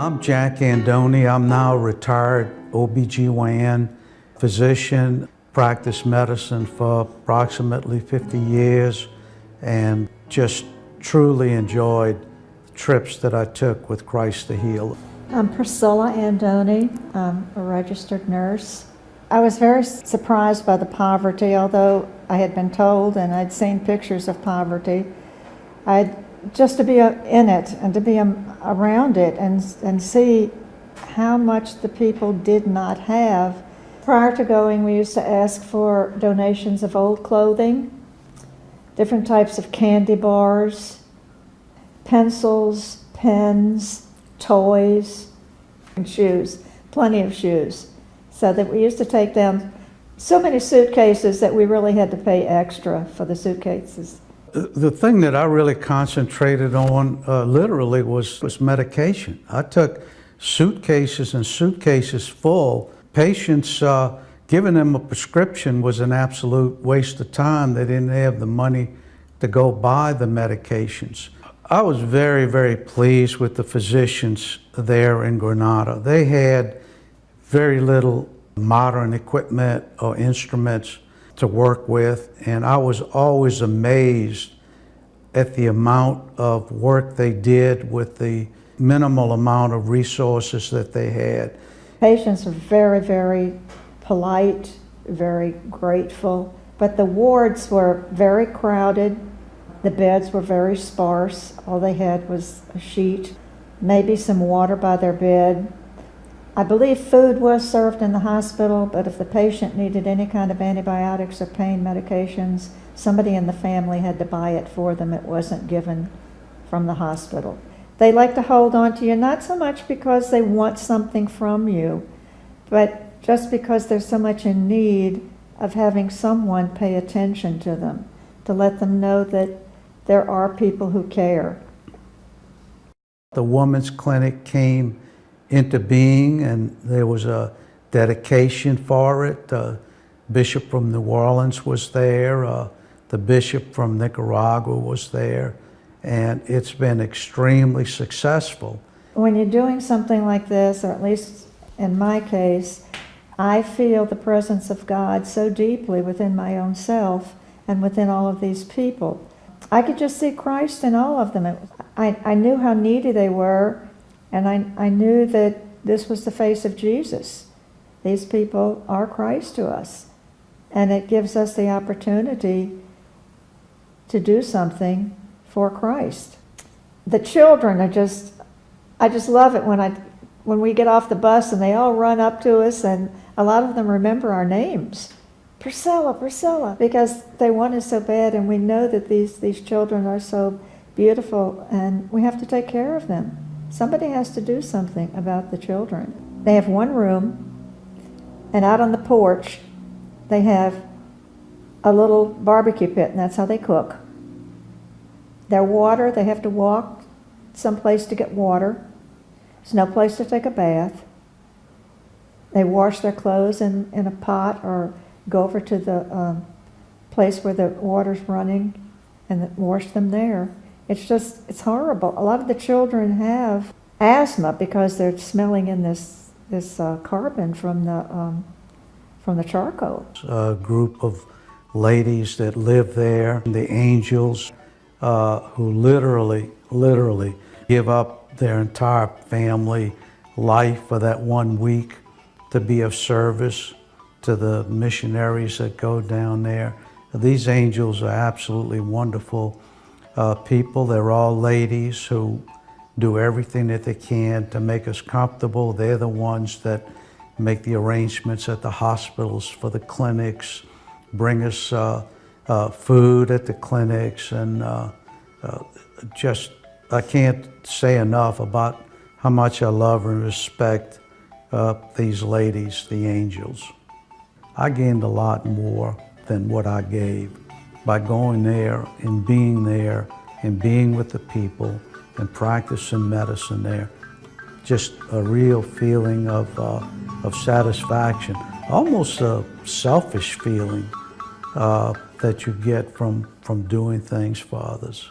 I'm Jack Andonie. I'm now a retired OBGYN physician, practiced medicine for approximately 50 years, and just truly enjoyed the trips that I took with Christ the Healer. I'm Priscilla Andonie. I'm a registered nurse. I was very surprised by the poverty, although I had been told and I'd seen pictures of poverty. Just to be in it and to be around it and see how much the people did not have. Prior to going, we used to ask for donations of old clothing, different types of candy bars, pencils, pens, toys, and shoes, plenty of shoes. So that we used to take them so many suitcases that we really had to pay extra for the suitcases. The thing that I really concentrated on literally was medication. I took suitcases and suitcases full. Patients, giving them a prescription was an absolute waste of time. They didn't have the money to go buy the medications. I was very, very pleased with the physicians there in Grenada. They had very little modern equipment or instruments to work with, and I was always amazed at the amount of work they did with the minimal amount of resources that they had. Patients were very, very polite, very grateful, but the wards were very crowded. The beds were very sparse. All they had was a sheet, maybe some water by their bed. I believe food was served in the hospital, but if the patient needed any kind of antibiotics or pain medications, somebody in the family had to buy it for them. It wasn't given from the hospital. They like to hold on to you, not so much because they want something from you, but just because they're so much in need of having someone pay attention to them, to let them know that there are people who care. The women's clinic came into being, and there was a dedication for it. The bishop from New Orleans was there, the bishop from Nicaragua was there, and it's been extremely successful. When you're doing something like this, or at least in my case, I feel the presence of God so deeply within my own self and within all of these people. I could just see Christ in all of them. I knew how needy they were, and I knew that this was the face of Jesus. These people are Christ to us. And it gives us the opportunity to do something for Christ. The children are I just love it when we get off the bus and they all run up to us, and a lot of them remember our names. Priscilla, Priscilla, because they want us so bad, and we know that these children are so beautiful, and we have to take care of them. Somebody has to do something about the children. They have one room, and out on the porch, they have a little barbecue pit, and that's how they cook. Their water, they have to walk someplace to get water. There's no place to take a bath. They wash their clothes in a pot or go over to the place where the water's running and wash them there. It's horrible. A lot of the children have asthma because they're smelling in this carbon from the charcoal. A group of ladies that live there, the angels, who literally give up their entire family life for that 1 week to be of service to the missionaries that go down there. These angels are absolutely wonderful people. They're all ladies who do everything that they can to make us comfortable. They're the ones that make the arrangements at the hospitals for the clinics, bring us food at the clinics, and I can't say enough about how much I love and respect these ladies, the angels. I gained a lot more than what I gave by going there and being with the people and practicing medicine there. Just a real feeling of satisfaction, almost a selfish feeling that you get from doing things for others.